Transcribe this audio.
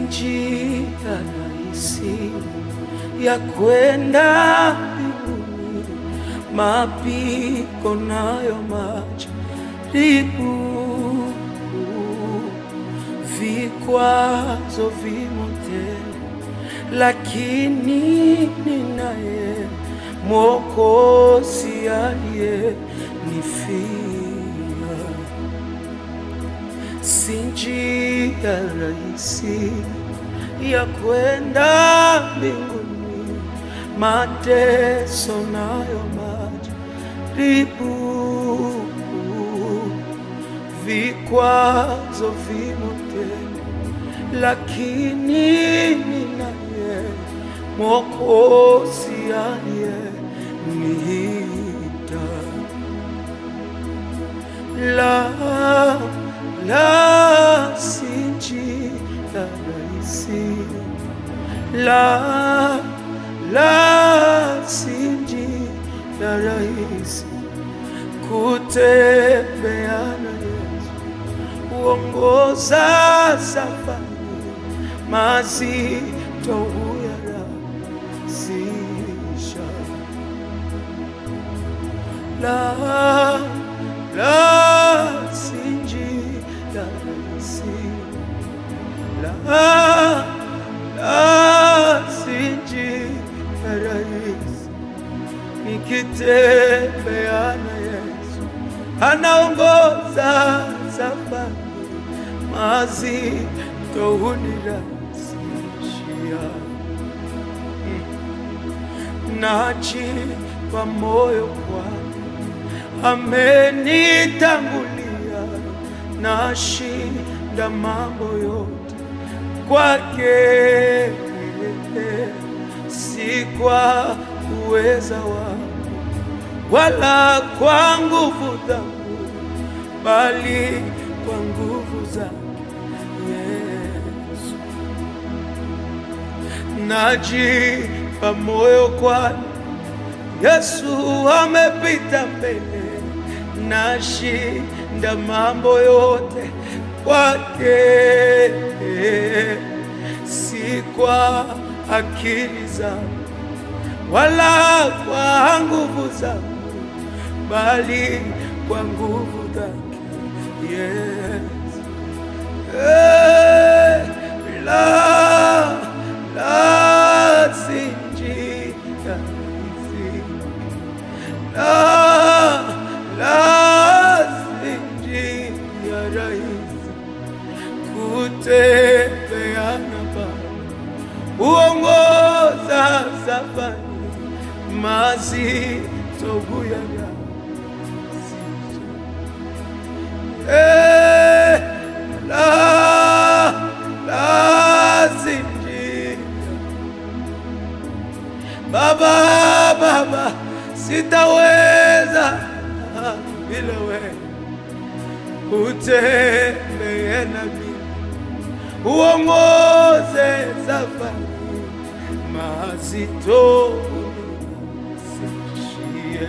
njia rahisi ya kwenda mbinguni, mapito nayo majaribu, vikwazo vimo tele, lakini ninaye Mwokozi aliyenifia. Si njia rahisi ya kwenda mbinguni, mateso nayo majaribu, vikwazo vimo tele, lakini ninaye Mwokozi aliyeniita. La, si njia rahisi, si njia rahisi kutembea na Yesu, uongoza safari mazito huyarahisisha. Si njia rahisi, si njia rahisi nikitembea na Yesu, anaongoza safari mazito hunirahisishia. Najipa moyo kwake, amenitangulia, nashinda mambo yote kwake, si kwa uweza wangu wala kwa nguvu zangu, bali kwa nguvu zake Yesu. Najipa moyo kwani Yesu amepita mbele, nashinda mambo yote kwake, si kwa akili zangu wala kwa nguvu zangu, bali kwa nguvu zake Yesu. Si njia rahisi, si njia rahisi kutembea na Baba, uongoza safari mazito huyarahisisha. Si njia Baba, sitaweza bila wewe, utembee nami, uongoze safari mazito hunirahisishia.